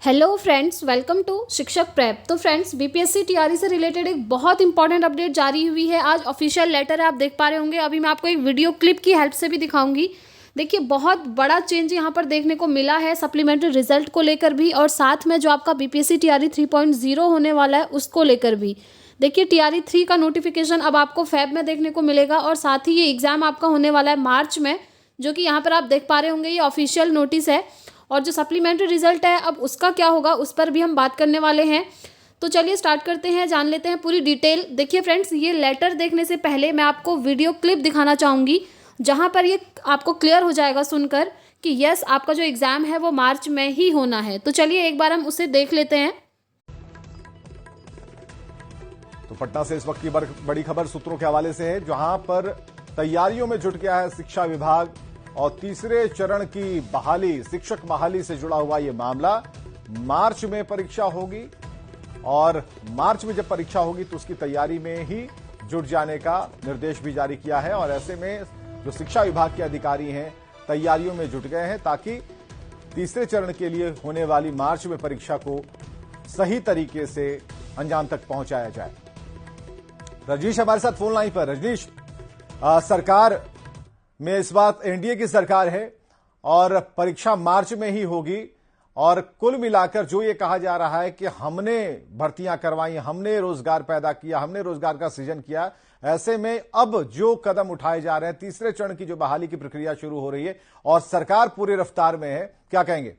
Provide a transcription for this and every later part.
Hello friends, welcome to शिक्षक prep. तो friends, BPSC TRE से रिलेटेड एक बहुत इंपॉर्टेंट अपडेट जारी हुई है। आज ऑफिशियल लेटर है, आप देख पा रहे होंगे। अभी मैं आपको एक वीडियो क्लिप की हेल्प से भी दिखाऊंगी। देखिए, बहुत बड़ा चेंज यहाँ पर देखने को मिला है सप्लीमेंट्री रिजल्ट को लेकर भी, और साथ में जो आपका बीपीएससी टीआरई 3.0 होने वाला है उसको लेकर भी। देखिए, टीआरई 3 का नोटिफिकेशन अब आपको फेब में देखने को मिलेगा, और साथ ही ये एग्ज़ाम आपका होने वाला है मार्च में, जो कि यहाँ पर आप देख पा रहे होंगे ये ऑफिशियल नोटिस है। और जो सप्लीमेंट्री रिजल्ट है अब उसका क्या होगा उस पर भी हम बात करने वाले हैं। तो चलिए स्टार्ट करते हैं, जान लेते हैं पूरी डिटेल। देखिए फ्रेंड्स, ये लेटर देखने से पहले मैं आपको वीडियो क्लिप दिखाना चाहूँगी, जहाँ पर ये आपको क्लियर हो जाएगा सुनकर कि यस, आपका जो एग्ज़ाम है वो मार्च में ही होना है। तो चलिए एक बार हम उसे देख लेते हैं। तो पटना से इस वक्त की बड़ी खबर सूत्रों के हवाले से है, जहां पर तैयारियों में जुट गया है शिक्षा विभाग, और तीसरे चरण की बहाली, शिक्षक बहाली से जुड़ा हुआ ये मामला। मार्च में परीक्षा होगी, और मार्च में जब परीक्षा होगी तो उसकी तैयारी में ही जुट जाने का निर्देश भी जारी किया है। और ऐसे में जो शिक्षा विभाग के अधिकारी हैं तैयारियों में जुट गए हैं, ताकि तीसरे चरण के लिए होने वाली मार्च में परीक्षा को सही तरीके से अंजाम तक पहुंचाया जाए। रजनीश हमारे साथ फोन लाइन पर। रजनीश, सरकार में इस बात एनडीए की सरकार है और परीक्षा मार्च में ही होगी, और कुल मिलाकर जो ये कहा जा रहा है कि हमने भर्तियां करवाई, हमने रोजगार पैदा किया, हमने रोजगार का सृजन किया, ऐसे में अब जो कदम उठाए जा रहे हैं, तीसरे चरण की जो बहाली की प्रक्रिया शुरू हो रही है और सरकार पूरी रफ्तार में है, क्या कहेंगे?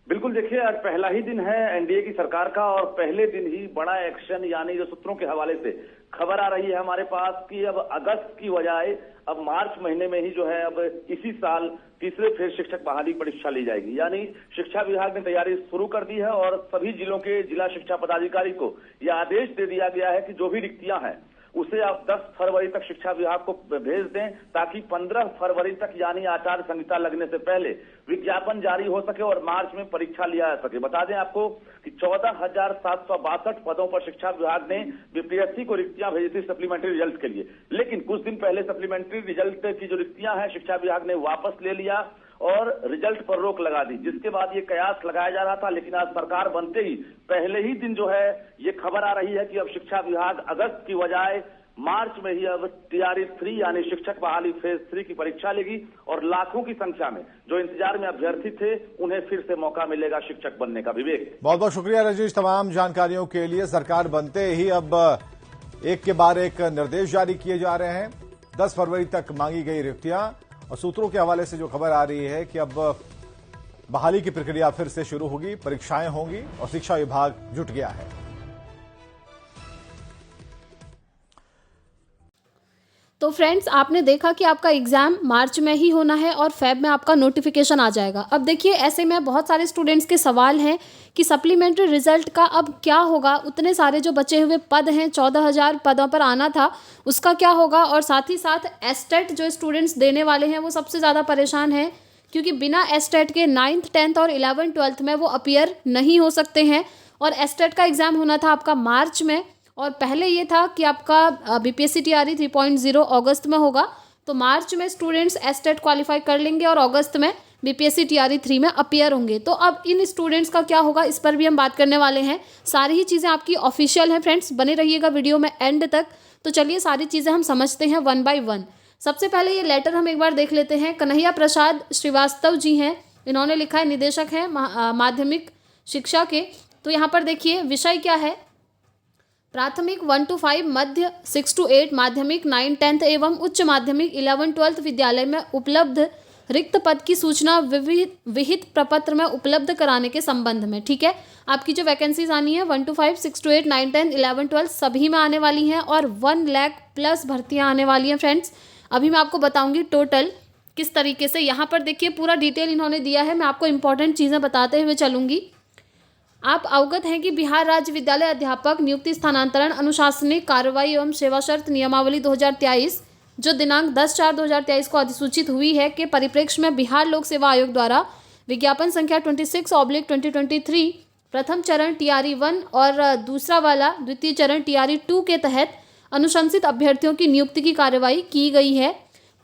बिल्कुल, देखिए आज पहला ही दिन है एनडीए की सरकार का, और पहले दिन ही बड़ा एक्शन, यानी जो सूत्रों के हवाले से खबर आ रही है हमारे पास कि अब अगस्त की बजाय अब मार्च महीने में ही जो है अब इसी साल तीसरे फिर शिक्षक बहाली परीक्षा ली जाएगी। यानी शिक्षा विभाग ने तैयारी शुरू कर दी है, और सभी जिलों के जिला शिक्षा पदाधिकारी को यह आदेश दे दिया गया है कि जो भी रिक्तियां हैं उसे आप 10 फरवरी तक शिक्षा विभाग को भेज दें, ताकि 15 फरवरी तक यानी आचार संहिता लगने से पहले विज्ञापन जारी हो सके और मार्च में परीक्षा लिया जा सके। बता दें आपको कि 14,762 पदों पर शिक्षा विभाग ने बीपीएससी को रिक्तियां भेजी थी सप्लीमेंट्री रिजल्ट के लिए, लेकिन कुछ दिन पहले सप्लीमेंट्री रिजल्ट की जो रिक्तियां हैं शिक्षा विभाग ने वापस ले लिया और रिजल्ट पर रोक लगा दी, जिसके बाद ये कयास लगाया जा रहा था। लेकिन आज सरकार बनते ही पहले ही दिन जो है ये खबर आ रही है कि अब शिक्षा विभाग अगस्त की बजाय मार्च में ही अब टीआरई 3 यानी शिक्षक बहाली फेज 3 की परीक्षा लेगी, और लाखों की संख्या में जो इंतजार में अभ्यर्थी थे उन्हें फिर से मौका मिलेगा शिक्षक बनने का। विवेक, बहुत बहुत शुक्रिया रजनीश तमाम जानकारियों के लिए। सरकार बनते ही अब एक के बाद एक निर्देश जारी किए जा रहे हैं। 10 फरवरी तक मांगी गई रिक्तियां, और सूत्रों के हवाले से जो खबर आ रही है कि अब बहाली की प्रक्रिया फिर से शुरू होगी, परीक्षाएं होंगी, और शिक्षा विभाग जुट गया है। तो फ्रेंड्स, आपने देखा कि आपका एग्ज़ाम मार्च में ही होना है और फेब में आपका नोटिफिकेशन आ जाएगा। अब देखिए, ऐसे में बहुत सारे स्टूडेंट्स के सवाल हैं कि सप्लीमेंट्री रिजल्ट का अब क्या होगा। उतने सारे जो बचे हुए पद हैं, 14,000 पदों पर आना था, उसका क्या होगा। और साथ ही साथ एस्टेट जो स्टूडेंट्स देने वाले हैं वो सबसे ज़्यादा परेशान हैं, क्योंकि बिना एस्टेट के 9th 10th और 11th 12th में वो अपीयर नहीं हो सकते हैं। और एस्टेट का एग्ज़ाम होना था आपका मार्च में, और पहले ये था कि आपका बीपीएससी टीआरई 3.0 अगस्त में होगा। तो मार्च में स्टूडेंट्स एस्टेट क्वालिफाई कर लेंगे और अगस्त में बीपीएससी टीआरई 3 में अपीयर होंगे। तो अब इन स्टूडेंट्स का क्या होगा, इस पर भी हम बात करने वाले हैं। सारी ही चीज़ें आपकी ऑफिशियल हैं फ्रेंड्स, बने रहिएगा वीडियो में एंड तक। तो चलिए सारी चीज़ें हम समझते हैं वन बाय वन। सबसे पहले ये लेटर हम एक बार देख लेते हैं। कन्हैया प्रसाद श्रीवास्तव जी हैं, इन्होंने लिखा है, निदेशक हैं माध्यमिक शिक्षा के। तो यहाँ पर देखिए विषय क्या है, प्राथमिक 1 to 5, मध्य 6 to 8, माध्यमिक 9 10th एवं उच्च माध्यमिक 11 12th विद्यालय में उपलब्ध रिक्त पद की सूचना विहित प्रपत्र में उपलब्ध कराने के संबंध में। ठीक है, आपकी जो वैकेंसीज आनी है 1 to 5, 6 to 8, 9 10, 11 12 सभी में आने वाली हैं, और 1 लाख प्लस भर्तियां आने वाली हैं फ्रेंड्स। अभी मैं आपको बताऊंगी टोटल किस तरीके से। यहाँ पर देखिए पूरा डिटेल इन्होंने दिया है, मैं आपको इंपॉर्टेंट चीज़ें बताते हुए चलूँगी। आप अवगत हैं कि बिहार राज्य विद्यालय अध्यापक नियुक्ति स्थानांतरण अनुशासनिक कार्रवाई एवं सेवा शर्त नियमावली 2023 जो दिनांक 10/4/2023 को अधिसूचित हुई है के परिप्रेक्ष्य में बिहार लोक सेवा आयोग द्वारा विज्ञापन संख्या 26/2023 प्रथम चरण टीआरई 1 और दूसरा वाला द्वितीय चरण टीआरई 2 के तहत अनुशंसित अभ्यर्थियों की नियुक्ति की कार्रवाई की गई है।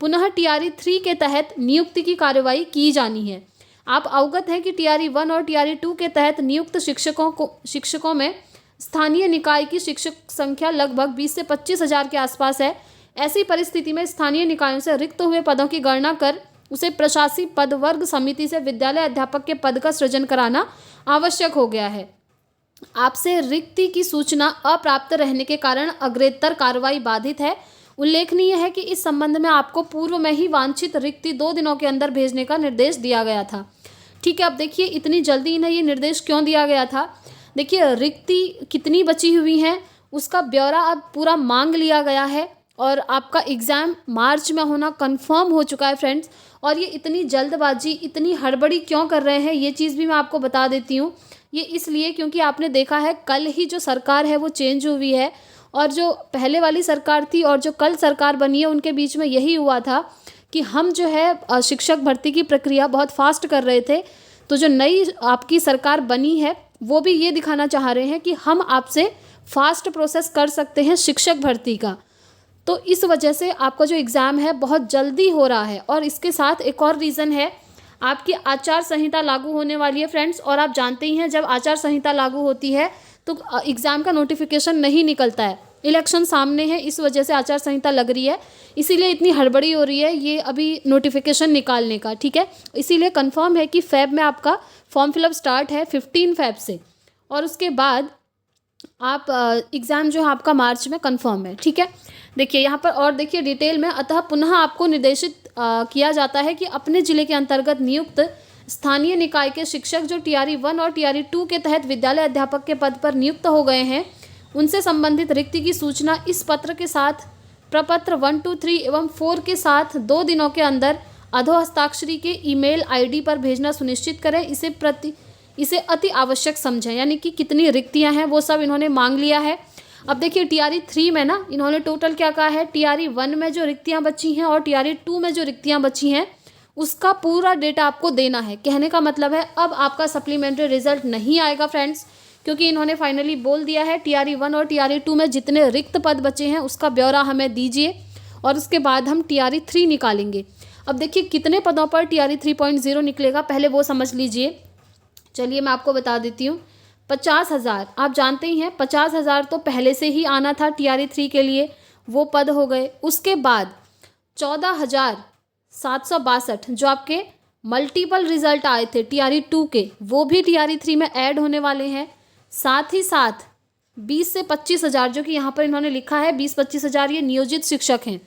पुनः टीआरई 3 के तहत नियुक्ति की कार्रवाई की जानी है। आप अवगत हैं कि टीआरई 1 और टीआरई 2 के तहत नियुक्त शिक्षकों में स्थानीय निकाय की शिक्षक संख्या लगभग 20 से 25 हज़ार के आसपास है। ऐसी परिस्थिति में स्थानीय निकायों से रिक्त हुए पदों की गणना कर उसे प्रशासी पद वर्ग समिति से विद्यालय अध्यापक के पद का सृजन कराना आवश्यक हो गया है। आपसे रिक्ति की सूचना अप्राप्त रहने के कारण अग्रेतर कार्रवाई बाधित है। उल्लेखनीय है कि इस संबंध में आपको पूर्व में ही वांछित रिक्ति 2 दिनों के अंदर भेजने का निर्देश दिया गया था। ठीक है, अब देखिए इतनी जल्दी इन्हें ये निर्देश क्यों दिया गया था। देखिए रिक्ति कितनी बची हुई हैं उसका ब्यौरा अब पूरा मांग लिया गया है और आपका एग्ज़ाम मार्च में होना कंफर्म हो चुका है फ्रेंड्स। और ये इतनी जल्दबाजी, इतनी हड़बड़ी क्यों कर रहे हैं ये चीज़ भी मैं आपको बता देती हूँ। ये इसलिए क्योंकि आपने देखा है कल ही जो सरकार है वो चेंज हुई है और जो पहले वाली सरकार थी और जो कल सरकार बनी है उनके बीच में यही हुआ था कि हम जो है शिक्षक भर्ती की प्रक्रिया बहुत फास्ट कर रहे थे। तो जो नई आपकी सरकार बनी है वो भी ये दिखाना चाह रहे हैं कि हम आपसे फास्ट प्रोसेस कर सकते हैं शिक्षक भर्ती का। तो इस वजह से आपका जो एग्ज़ाम है बहुत जल्दी हो रहा है। और इसके साथ एक और रीज़न है, आपकी आचार संहिता लागू होने वाली है फ्रेंड्स। और आप जानते ही हैं जब आचार संहिता लागू होती है तो एग्ज़ाम का नोटिफिकेशन नहीं निकलता है। इलेक्शन सामने है, इस वजह से आचार संहिता लग रही है, इसीलिए इतनी हड़बड़ी हो रही है ये अभी नोटिफिकेशन निकालने का। ठीक है, इसीलिए कंफर्म है कि फ़ेब में आपका फॉर्म फिलअप स्टार्ट है 15 फ़ेब से और उसके बाद आप एग्ज़ाम जो है आपका मार्च में कंफर्म है। ठीक है, देखिए यहाँ पर और देखिए डिटेल में। अतः पुनः आपको निर्देशित किया जाता है कि अपने ज़िले के अंतर्गत नियुक्त स्थानीय निकाय के शिक्षक जो टीआरई 1 और टीआरई 2 के तहत विद्यालय अध्यापक के पद पर नियुक्त हो गए हैं उनसे संबंधित रिक्ति की सूचना इस पत्र के साथ प्रपत्र 1, 2, 3 एवं 4 के साथ 2 दिनों के अंदर अधो हस्ताक्षरी के ईमेल आईडी पर भेजना सुनिश्चित करें। इसे अति आवश्यक समझें। यानी कि कितनी रिक्तियां हैं वो सब इन्होंने मांग लिया है। अब देखिए टीआरई 3 में ना इन्होंने टोटल क्या कहा है, टीआरई 1 में जो रिक्तियां बची हैं और टीआरई 2 में जो रिक्तियां बची हैं उसका पूरा डेटा आपको देना है। कहने का मतलब है अब आपका सप्लीमेंट्री रिजल्ट नहीं आएगा फ्रेंड्स, क्योंकि इन्होंने फाइनली बोल दिया है टीआरई 1 और टीआरई 2 में जितने रिक्त पद बचे हैं उसका ब्यौरा हमें दीजिए और उसके बाद हम टीआरई 3 निकालेंगे। अब देखिए कितने पदों पर टीआरई 3.0 निकलेगा पहले वो समझ लीजिए। चलिए मैं आपको बता देती हूँ। 50,000 आप जानते ही हैं, 50,000 तो पहले से ही आना था टीआरई 3 के लिए, वो पद हो गए। उसके बाद 14,762 जो आपके मल्टीपल रिजल्ट आए थे टीआरई 2 के वो भी टीआरई 3 में ऐड होने वाले हैं। साथ ही साथ 20 से 25,000 जो कि यहाँ पर इन्होंने लिखा है 20-25,000 ये नियोजित शिक्षक हैं।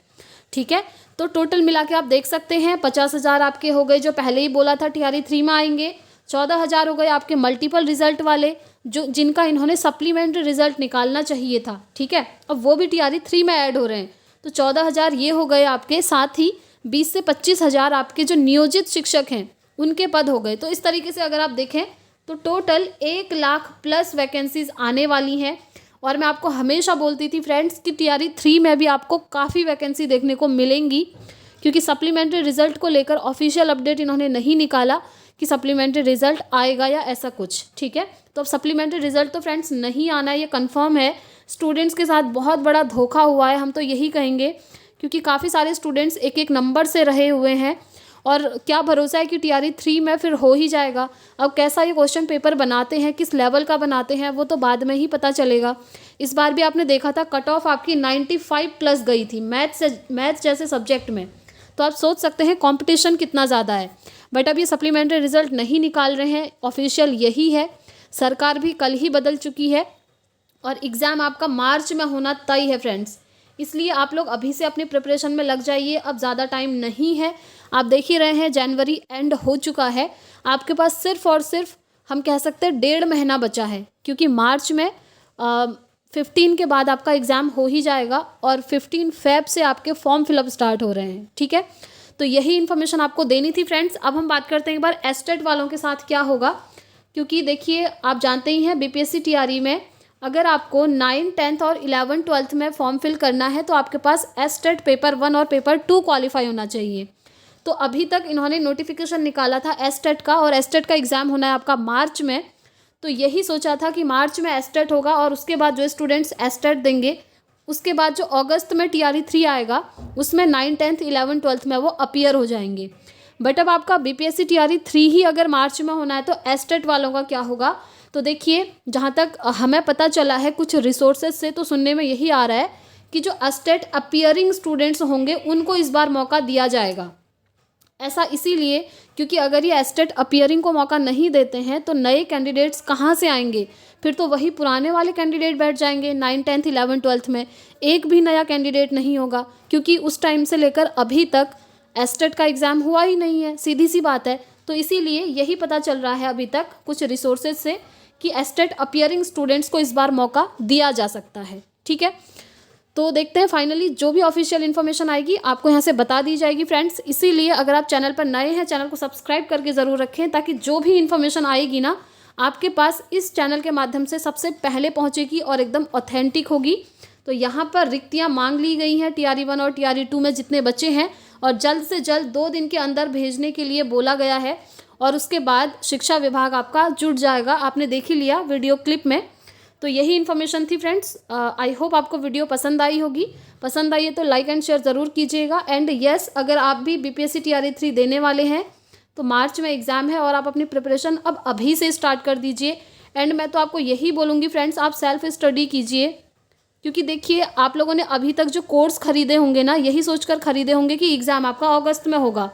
ठीक है, तो टोटल मिला के आप देख सकते हैं 50,000 आपके हो गए जो पहले ही बोला था टीआरई 3 में आएंगे। 14,000 हो गए आपके मल्टीपल रिजल्ट वाले जो जिनका इन्होंने सप्लीमेंट्री रिजल्ट निकालना चाहिए था। ठीक है, अब वो भी टीआरई 3 में ऐड हो रहे हैं तो 14,000 ये हो गए आपके। साथ ही 20 से 25,000 आपके जो नियोजित शिक्षक हैं उनके पद हो गए। तो इस तरीके से अगर आप देखें तो टोटल 1 लाख प्लस वैकेंसीज आने वाली हैं। और मैं आपको हमेशा बोलती थी फ्रेंड्स कि टीआरई 3 में भी आपको काफ़ी वैकेंसी देखने को मिलेंगी, क्योंकि सप्लीमेंट्री रिजल्ट को लेकर ऑफिशियल अपडेट इन्होंने नहीं निकाला कि सप्लीमेंट्री रिजल्ट आएगा या ऐसा कुछ। ठीक है, तो अब सप्लीमेंट्री रिजल्ट तो फ्रेंड्स नहीं आना है, ये कंफर्म है। स्टूडेंट्स के साथ बहुत बड़ा धोखा हुआ है, हम तो यही कहेंगे, क्योंकि काफ़ी सारे स्टूडेंट्स एक एक नंबर से रहे हुए हैं और क्या भरोसा है कि टीआरई 3 में फिर हो ही जाएगा। अब कैसा ये क्वेश्चन पेपर बनाते हैं, किस लेवल का बनाते हैं, वो तो बाद में ही पता चलेगा। इस बार भी आपने देखा था कट ऑफ आपकी 95 प्लस गई थी मैथ्स जैसे सब्जेक्ट में, तो आप सोच सकते हैं कंपटीशन कितना ज़्यादा है। बट अब ये सप्लीमेंट्री रिजल्ट नहीं निकाल रहे हैं, ऑफिशियल यही है। सरकार भी कल ही बदल चुकी है और एग्ज़ाम आपका मार्च में होना तय है फ्रेंड्स। इसलिए आप लोग अभी से अपनी प्रिपरेशन में लग जाइए, अब ज़्यादा टाइम नहीं है। आप देख ही रहे हैं जनवरी एंड हो चुका है, आपके पास सिर्फ और सिर्फ हम कह सकते हैं 1.5 महीना बचा है, क्योंकि मार्च में 15 के बाद आपका एग्ज़ाम हो ही जाएगा और 15 फ़ेब से आपके फॉर्म फिलअप स्टार्ट हो रहे हैं। ठीक है, तो यही इन्फॉर्मेशन आपको देनी थी फ्रेंड्स। अब हम बात करते हैं एक बार एस्टेट वालों के साथ क्या होगा, क्योंकि देखिए आप जानते ही हैं बीपीएससी टीआरई में अगर आपको 9, 10th और 11, 12th में फॉर्म फिल करना है तो आपके पास एस्टेट पेपर 1 और पेपर 2 क्वालिफाई होना चाहिए। तो अभी तक इन्होंने नोटिफिकेशन निकाला था एस्टेट का, और एस्टेट का एग्ज़ाम होना है आपका मार्च में। तो यही सोचा था कि मार्च में एस्टेट होगा और उसके बाद जो स्टूडेंट्स एस्टेट देंगे उसके बाद जो अगस्त में टीआरई 3 आएगा उसमें 9, 10th, 11, 12th में वो अपीयर हो जाएंगे। बट अब आपका बीपीएससी टीआरई 3 ही अगर मार्च में होना है तो एस्टेट वालों का क्या होगा? तो देखिए, जहाँ तक हमें पता चला है कुछ रिसोर्सेज से, तो सुनने में यही आ रहा है कि जो एस्टेट अपीयरिंग स्टूडेंट्स होंगे उनको इस बार मौका दिया जाएगा। ऐसा इसीलिए क्योंकि अगर ये एस्टेट अपीयरिंग को मौका नहीं देते हैं तो नए कैंडिडेट्स कहाँ से आएंगे? फिर तो वही पुराने वाले कैंडिडेट बैठ जाएंगे 9, 10, 11, 12 में। एक भी नया कैंडिडेट नहीं होगा, क्योंकि उस टाइम से लेकर अभी तक एस्टेट का एग्ज़ाम हुआ ही नहीं है, सीधी सी बात है। तो इसीलिए यही पता चल रहा है अभी तक कुछ रिसोर्सेज से कि एस्टेट अपीयरिंग स्टूडेंट्स को इस बार मौका दिया जा सकता है। ठीक है, तो देखते हैं फाइनली जो भी ऑफिशियल इन्फॉर्मेशन आएगी आपको यहाँ से बता दी जाएगी फ्रेंड्स। इसीलिए अगर आप चैनल पर नए हैं, चैनल को सब्सक्राइब करके ज़रूर रखें, ताकि जो भी इन्फॉर्मेशन आएगी ना आपके पास इस चैनल के माध्यम से सबसे पहले पहुँचेगी और एकदम ऑथेंटिक होगी। तो यहाँ पर रिक्तियाँ मांग ली गई हैं TRE 1 और TRE 2 में जितने बच्चे हैं, और जल्द से जल्द 2 दिन के अंदर भेजने के लिए बोला गया है। और उसके बाद शिक्षा विभाग आपका जुट जाएगा, आपने देख ही लिया वीडियो क्लिप में। तो यही इन्फॉर्मेशन थी फ्रेंड्स। आई होप आपको वीडियो पसंद आई होगी। पसंद आई है तो लाइक एंड शेयर ज़रूर कीजिएगा। एंड यस, अगर आप भी बीपीएससी TRE 3 देने वाले हैं तो मार्च में एग्ज़ाम है और आप अपनी प्रिपरेशन अब अभी से स्टार्ट कर दीजिए। एंड मैं तो आपको यही बोलूँगी फ्रेंड्स, आप सेल्फ स्टडी कीजिए, क्योंकि देखिए आप लोगों ने अभी तक जो कोर्स खरीदे होंगे ना, यही सोचकर खरीदे होंगे कि एग्ज़ाम आपका अगस्त में होगा,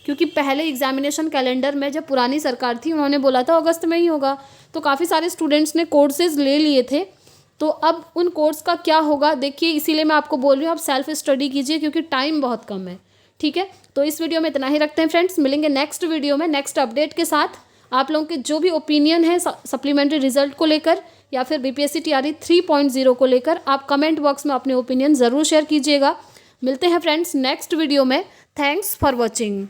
क्योंकि पहले एग्जामिनेशन कैलेंडर में जब पुरानी सरकार थी उन्होंने बोला था अगस्त में ही होगा। तो काफ़ी सारे स्टूडेंट्स ने कोर्सेज ले लिए थे, तो अब उन कोर्स का क्या होगा देखिए। इसीलिए मैं आपको बोल रही हूँ आप सेल्फ स्टडी कीजिए, क्योंकि टाइम बहुत कम है। ठीक है, तो इस वीडियो में इतना ही रखते हैं फ्रेंड्स। मिलेंगे नेक्स्ट वीडियो में नेक्स्ट अपडेट के साथ। आप लोगों के जो भी ओपिनियन है सप्लीमेंट्री रिजल्ट को लेकर या फिर बीपीएससी TRE 3.0 को लेकर, आप कमेंट बॉक्स में अपने ओपिनियन ज़रूर शेयर कीजिएगा। मिलते हैं फ्रेंड्स नेक्स्ट वीडियो में। Thanks for watching.